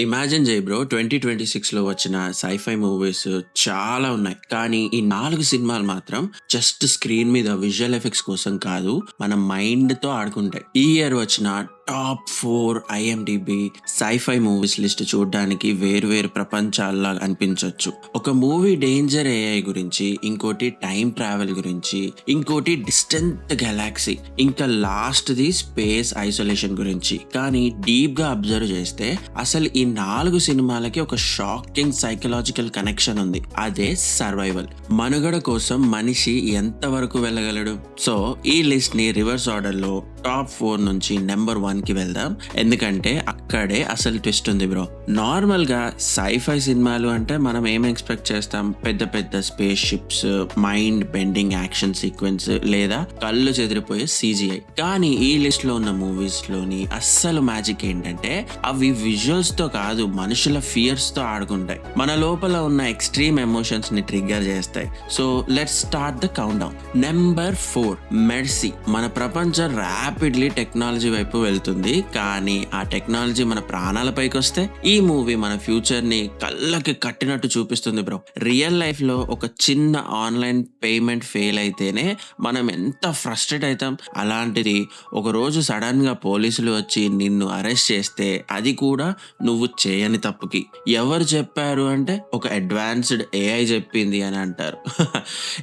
Imagine చేయి bro 2026లో వచ్చిన sci-fi movies చాలా ఉన్నాయి. కానీ ఈ 4 సినిమాలు మాత్రం జస్ట్ స్క్రీన్ మీద విజువల్ ఎఫెక్ట్స్ కోసం కాదు, మన మైండ్‌తో ఆడుకుంటాయి. ఈ ఇయర్ వచ్చిన top 4 IMDB sci-fi movies list చూడడానికి వేరు ప్రపంచాల్లా అనిపించొచ్చు. ఒక మూవీ డేంజర్ ఏఐ గురించి, ఇంకోటి టైం ట్రావెల్ గురించి, ఇంకోటి డిస్టెంట్ గెలాక్సీ, ఇంకా లాస్ట్‌ది స్పేస్ ఐసోలేషన్ గురించి. కానీ డీప్ గా అబ్జర్వ్ చేస్తే అసలు ఈ 4 సినిమాలకి ఒక షాకింగ్ సైకలాజికల్ కనెక్షన్ ఉంది. అదే సర్వైవల్. మనుగడ కోసం మనిషి ఎంత వరకు వెళ్ళగలడు? సో ఈ లిస్ట్ ని రివర్స్ ఆర్డర్ లో టాప్ 4 నుంచి నెంబర్ 1 కి వెళ్దాం. ఎందుకంటే అక్కడే అసలు ట్విస్ట్ ఉంది బ్రో. నార్మల్ గా సైఫై సినిమాలు అంటే మనం ఏం ఎక్స్పెక్ట్ చేస్తాం? పెద్ద పెద్ద space ships, mind bending action sequence, లేదా కళ్ళు చెదిరిపోయే CGI. కానీ ఈ లిస్ట్ లో ఉన్న మూవీస్ లోని అస్సలు మ్యాజిక్ ఏంటంటే అవి విజువల్స్ తో కాదు, మనుషుల ఫియర్స్ తో ఆడుకుంటాయి. మన లోపల ఉన్న ఎక్స్ట్రీమ్ ఎమోషన్స్ ని ట్రిగ్గర్ చేస్తాయి. So let's start the count down. Number 4 mercy. మన ప్రపంచం ర్యాపిడ్లీ టెక్నాలజీ వైపు వెళ్తుంది, కానీ ఆ టెక్నాలజీ మన ప్రాణాలపైకి వస్తే ఈ మూవీ మన ఫ్యూచర్ ని కళ్ళకి కట్టినట్టు చూపిస్తుంది బ్రో. రియల్ లైఫ్ లో ఒక చిన్న ఆన్లైన్ పేమెంట్ ఫెయిల్ అయితేనే మనం ఎంత ఫ్రస్ట్రేట్ అవుతాం. అలాంటిది ఒక రోజు సడన్ గా పోలీసులు వచ్చి నిన్ను అరెస్ట్ చేస్తే, అది కూడా నువ్వు చేయని తప్పుకి. ఎవరు చెప్పారు అంటే ఒక అడ్వాన్స్డ్ AI చెప్పింది అని అంటారు.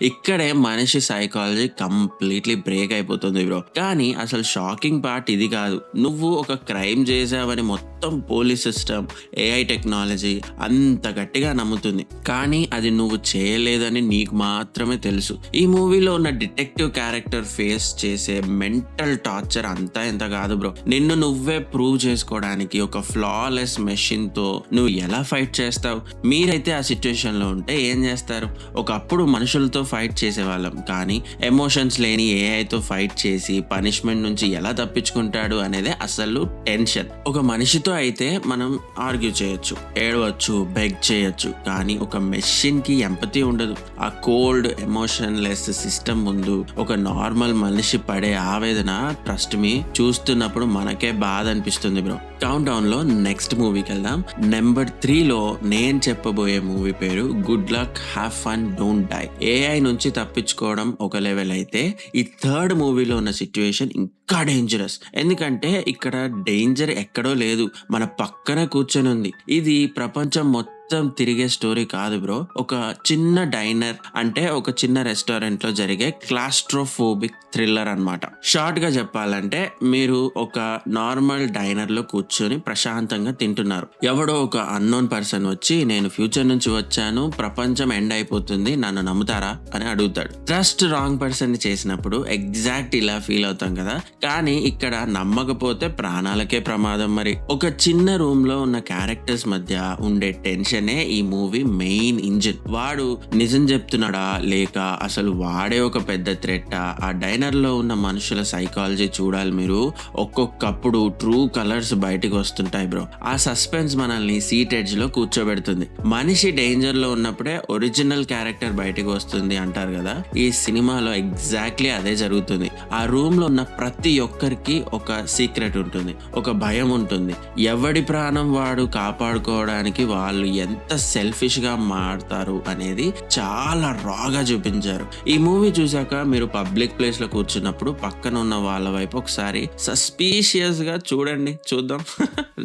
ఇక్కడే మనిషి సైకాలజీ కంప్లీట్లీ బ్రేక్ అయిపోతుంది బ్రో. కానీ అసలు షాకింగ్ పార్ట్ ఇది కాదు. నువ్వు ఒక క్రైమ్ చేసావని మొత్తం పోలీస్ సిస్టమ్, AI టెక్నాలజీ అంత గట్టిగా నమ్ముతుంది, కానీ అది నువ్వు చేయలేదని నీకు మాత్రమే తెలుసు. ఈ మూవీలో ఉన్న డిటెక్టివ్ క్యారెక్టర్ ఫేస్ చేసే మెంటల్ టార్చర్ అంతా ఎంత కాదు బ్రో. నిన్ను నువ్వే ప్రూవ్ చేసుకోవడానికి ఒక ఫ్లాలెస్ మెషిన్ తో నువ్వు ఎలా ఫైట్ చేస్తావు? మీరైతే ఆ సిచ్యువేషన్ లో ఉంటే ఏం చేస్తారు? ఒకప్పుడు మనుషులతో ఫైట్ చేసేవాళ్ళం, కానీ ఎమోషన్స్ లేని ఏఐతో ఫైట్ చేసి పనిష్మెంట్ నుంచి ఎలా తప్పించుకుంటాడు అనేదే అసలు టెన్షన్. ఒక మనిషితో అయితే మనం ఆర్గ్యూ చేయొచ్చు, ఏడవచ్చు, బెగ్ చేయొచ్చు, కానీ ఒక మెషిన్ కి ఎంపతి ఉండదు. ఆ కోల్డ్ ఎమోషన్ లెస్ సిస్టమ్ ముందు ఒక నార్మల్ మనిషి పడే ఆవేదన, ట్రస్ట్ మీ, చూస్తున్నప్పుడు మనకే బాధ అనిపిస్తుంది బ్రో. కౌంట్ డౌన్ లో నెక్స్ట్ మూవీకి వెళ్దాం. నెంబర్ 3 లో నేను చెప్పబోయే మూవీ పేరు good luck have fun don't die. AI నుంచి తప్పించుకోవడం ఒక లెవెల్ అయితే, ఈ థర్డ్ మూవీలో ఉన్న సిచ్యువేషన్ ఇంకా డేంజరస్. ఎందుకంటే ఇక్కడ డేంజర్ ఎక్కడో లేదు, మన పక్కన కూర్చొని ఉంది. ఇది ప్రపంచం మొత్తం తిరిగే స్టోరీ కాదు బ్రో. ఒక చిన్న డైనర్, అంటే ఒక చిన్న రెస్టారెంట్ లో జరిగే క్లాస్ట్రోఫోబిక్ థ్రిల్లర్ అన్నమాట. షార్ట్ గా చెప్పాలంటే, మీరు ఒక నార్మల్ డైనర్ లో కూర్చొని ప్రశాంతంగా తింటున్నారు. ఎవడో ఒక అన్నోన్ పర్సన్ వచ్చి, నేను ఫ్యూచర్ నుంచి వచ్చాను, ప్రపంచం ఎండ్ అయిపోతుంది, నన్ను నమ్ముతారా అని అడుగుతాడు. ట్రస్ట్ రాంగ్ పర్సన్ ని చేసినప్పుడు ఎగ్జాక్ట్ ఇలా ఫీల్ అవుతాం కదా. కానీ ఇక్కడ నమ్మకపోతే ప్రాణాలకే ప్రమాదం. మరి ఒక చిన్న రూమ్ లో ఉన్న క్యారెక్టర్స్ మధ్య ఉండే టెన్షనే ఈ మూవీ మెయిన్ ఇంజిన్. వాడు నిజం చెప్తున్నాడా, లేక అసలు వాడే ఒక పెద్ద థ్రెట్టా? ఆ డైనర్ లో ఉన్న మనుషుల సైకాలజీ చూడాలి మీరు. ఒక్కొక్కప్పుడు ట్రూ కలర్స్ బయటకు వస్తుంటాయి బ్రో. ఆ సస్పెన్స్ మనల్ని సీట్ ఎడ్జ్ లో కూర్చోబెడుతుంది. మనిషి డేంజర్ లో ఉన్నప్పుడే ఒరిజినల్ క్యారెక్టర్ బయటకు వస్తుంది అంటారు కదా. ఈ సినిమాలో ఎగ్జాక్ట్లీ అదే జరుగుతుంది. ఆ రూమ్ లో ఉన్న ప్రతి ఒక్కరికి ఒక సీక్రెట్ ఉంటుంది, ఒక భయం ఉంటుంది. ఎవడి ప్రాణం వాడు కాపాడుకోవడానికి వాళ్ళు ఎంత సెల్ఫిష్ గా మారుతారు అనేది చాలా రాగా చూపించారు. ఈ మూవీ చూసాక మీరు పబ్లిక్ ప్లేస్ లో కూర్చున్నప్పుడు పక్కన ఉన్న వాళ్ళ వైపు ఒకసారి సస్పీషియస్ గా చూద్దాం.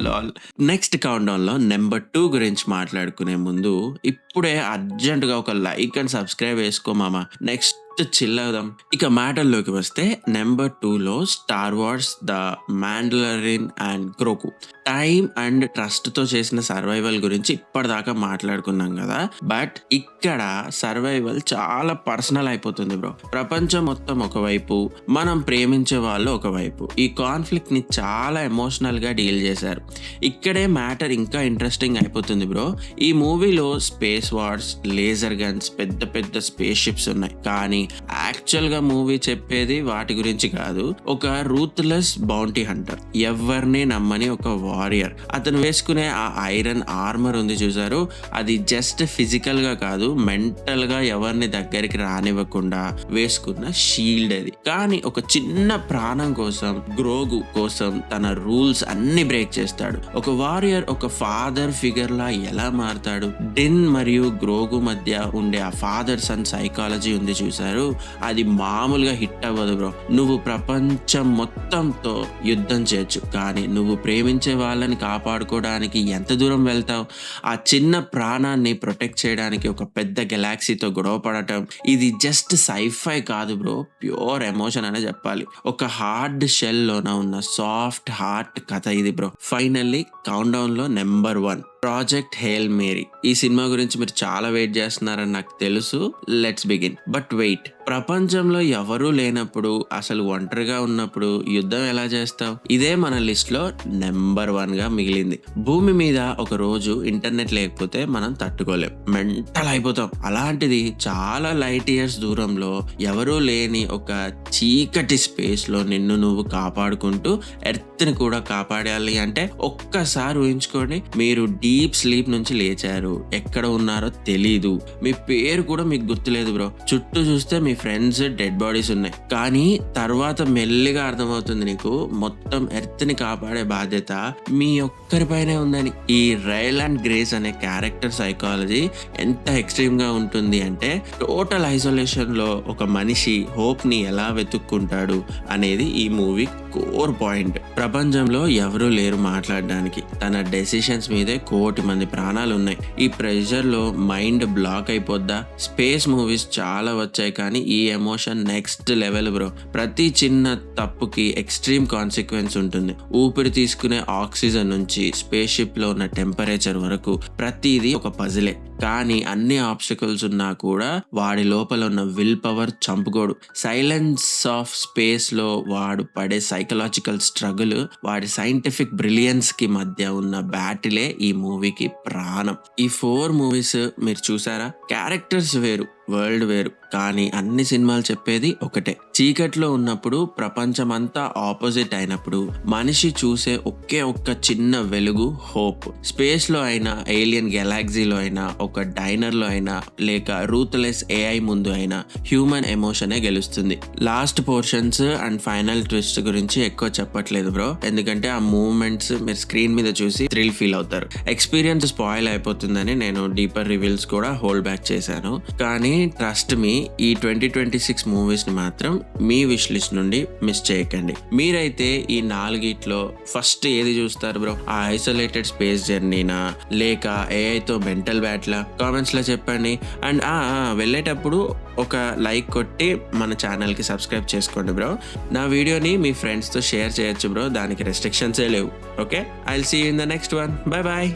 లాల్. నెక్స్ట్ కౌంట్ డౌన్ లో నెంబర్ 2 గురించి మాట్లాడుకునే ముందు ఇప్పుడే అర్జెంట్ గా ఒక లైక్ అండ్ సబ్స్క్రైబ్ వేసుకో మామా. నెక్స్ట్ చిల్ అవుదాం. ఇక మ్యాటర్లోకి వస్తే నెంబర్ 2 లో Star Wars the Mandalorian and Grogu. Time and trust తో చేసిన సర్వైవల్ గురించి ఇప్పటిదాకా మాట్లాడుకున్నాం కదా. బట్ ఇక్కడ సర్వైవల్ చాలా పర్సనల్ అయిపోతుంది బ్రో. ప్రపంచం మొత్తం ఒకవైపు, మనం ప్రేమించే వాళ్ళు ఒకవైపు. ఈ కాన్ఫ్లిక్ట్ ని చాలా ఎమోషనల్ గా డీల్ చేశారు. ఇక్కడే మ్యాటర్ ఇంకా ఇంట్రెస్టింగ్ అయిపోతుంది బ్రో. ఈ మూవీలో స్పేస్ వార్స్, లేజర్ గన్స్, పెద్ద పెద్ద స్పేస్ షిప్స్ ఉన్నాయి, కానీ కానీ యాక్చువల్ గా మూవీ చెప్పేది వాటి గురించి కాదు. ఒక రూత్లెస్ బౌంటీ హంటర్, ఎవరిని నమ్మని ఒక వారియర్. అతను వేసుకునే ఆ ఐరన్ ఆర్మర్ ఉంది చూసారు, అది జస్ట్ ఫిజికల్ గా కాదు, మెంటల్ గా ఎవరిని దగ్గరికి రానివ్వకుండా వేసుకున్న షీల్డ్ అది. కానీ ఒక చిన్న ప్రాణం కోసం, గ్రోగు కోసం తన రూల్స్ అన్ని బ్రేక్ చేస్తాడు. ఒక వారియర్ ఒక ఫాదర్ ఫిగర్ లా ఎలా మారతాడు? డిన్ మరియు గ్రోగు మధ్య ఉండే ఆ ఫాదర్ సన్ సైకాలజీ ఉంది చూసారు, అది మామూలుగా హిట్ అవ్వదు బ్రో. నువ్వు ప్రపంచం మొత్తంతో యుద్ధం చేయొచ్చు, కానీ నువ్వు ప్రేమించే వాళ్ళని కాపాడుకోవడానికి ఎంత దూరం వెళ్తావు? ఆ చిన్న ప్రాణాన్ని ప్రొటెక్ట్ చేయడానికి ఒక పెద్ద గెలాక్సీతో గొడవ పడటం, ఇది జస్ట్ సైఫై కాదు బ్రో, ప్యూర్ ఎమోషన్ అనే చెప్పాలి. ఒక హార్డ్ షెల్ లోన ఉన్న సాఫ్ట్ హార్ట్ కథ ఇది బ్రో. ఫైనల్లీ కౌంట్ డౌన్ లో నెంబర్ 1 ప్రాజెక్ట్ హెయిల్ మేరీ. ఈ సినిమా గురించి మీరు చాలా వెయిట్ చేస్తున్నారని నాకు తెలుసు. Let's begin. బట్ వెయిట్, ప్రపంచంలో ఎవరూ లేనప్పుడు, అసలు ఒంటరిగా ఉన్నప్పుడు యుద్ధం ఎలా చేస్తావు? ఇదే మన లిస్ట్ లో నెంబర్ 1 గా మిగిలింది. భూమి మీద ఒక రోజు ఇంటర్నెట్ లేకపోతే మనం తట్టుకోలేం, మెంటల్ అయిపోతాం. అలాంటిది చాలా లైట్ ఇయర్స్ దూరంలో ఎవరూ లేని ఒక చీకటి స్పేస్ లో నిన్ను నువ్వు కాపాడుకుంటూ ఎర్త్ ని కూడా కాపాడాలి అంటే ఒక్కసారి ఊహించుకోండి, మీరు డీప్ స్లీప్ నుంచి లేచారు, ఎక్కడ ఉన్నారో తెలీదు, మీ పేరు కూడా మీకు గుర్తులేదు బ్రో. చుట్టూ చూస్తే మీ ఫ్రెండ్స్ డెడ్ బాడీస్ ఉన్నాయి, కానీ తర్వాత మెల్లిగా అర్థమవుతుంది నీకు మొత్తం ఎర్త్ ని కాపాడే బాధ్యత మీ ఒక్కరిపైనే ఉందని. ఈ రైల్ అండ్ గ్రేస్ అనే క్యారెక్టర్ సైకాలజీ ఎంత ఎక్స్ట్రీమ్ గా ఉంటుంది అంటే, టోటల్ ఐసోలేషన్ లో ఒక మనిషి హోప్ ని ఎలా వెతుక్కుంటాడు అనేది ఈ మూవీ కోర్ పాయింట్. ప్రపంచంలో ఎవరూ లేరు మాట్లాడడానికి, తన డెసిషన్స్ మీదే 1,000,000 మంది ప్రాణాలు ఉన్నాయి. ఈ ప్రెషర్ లో మైండ్ బ్లాక్ అయిపోద్దా? స్పేస్ మూవీస్ చాలా వచ్చాయి, కానీ ఈ ఎమోషన్ నెక్స్ట్ లెవెల్ బ్రో. ప్రతి చిన్న తప్పుకి ఎక్స్ట్రీమ్ కాన్సిక్వెన్స్ ఉంటుంది. ఊపిరి తీసుకునే ఆక్సిజన్ నుంచి స్పేస్ షిప్ లో ఉన్న టెంపరేచర్ వరకు ప్రతిదీ ఒక పజిలే. కానీ అన్ని ఆబ్స్టికల్స్ ఉన్నా కూడా వాడి లోపల ఉన్న విల్ పవర్ చంపుకోడు. సైలెన్స్ ఆఫ్ స్పేస్ లో వాడు పడే సైకలాజికల్ స్ట్రగుల్, వాడి సైంటిఫిక్ బ్రిలియన్స్ కి మధ్య ఉన్న బ్యాటిలే ఈ మూవీకి ప్రాణం. ఈ 4 మూవీస్ మీరు చూసారా? క్యారెక్టర్స్ వేరు, వరల్డ్ వేరు, కానీ అన్ని సినిమాలు చెప్పేది ఒకటే. చీకట్లో ఉన్నప్పుడు, ప్రపంచమంతా ఆపోజిట్ అయినప్పుడు మనిషి చూసే ఒకే ఒక్క చిన్న వెలుగు హోప్. స్పేస్ లో అయినా, ఏలియన్ గెలాక్సీలో అయినా, ఒక డైనర్ లో అయినా, లేక రూత్లెస్ ఏఐ ముందు అయినా హ్యూమన్ ఎమోషనే గెలుస్తుంది. Last portions and final twist గురించి ఎక్కువ చెప్పట్లేదు బ్రో, ఎందుకంటే ఆ మూమెంట్స్ మీరు స్క్రీన్ మీద చూసి థ్రిల్ ఫీల్ అవుతారు. ఎక్స్పీరియన్స్ స్పాయిల్ అయిపోతుందని నేను డీపర్ రివీల్స్ కూడా హోల్డ్ బ్యాక్ చేశాను. కానీ ట్రస్ట్ మీ, ఈ 2026 మూవీస్ ని మాత్రం మీ విష్ లిస్ట్ నుండి మిస్ చేయకండి. మీరైతే ఈ 4 ఫస్ట్ ఏది చూస్తారు బ్రో? ఆ ఐసోలేటెడ్ స్పేస్ జర్నీనా, లేక ఏఐతో మెంటల్ బ్యాట్లా? కామెంట్స్ లో చెప్పండి. అండ్ వెళ్ళేటప్పుడు ఒక లైక్ కొట్టి మన ఛానల్ కి సబ్స్క్రైబ్ చేసుకోండి బ్రో. నా వీడియోని మీ ఫ్రెండ్స్ తో షేర్ చేయొచ్చు బ్రో, దానికి రెస్ట్రిక్షన్సే లేవు. Okay, I will see you in the next one. Bye bye.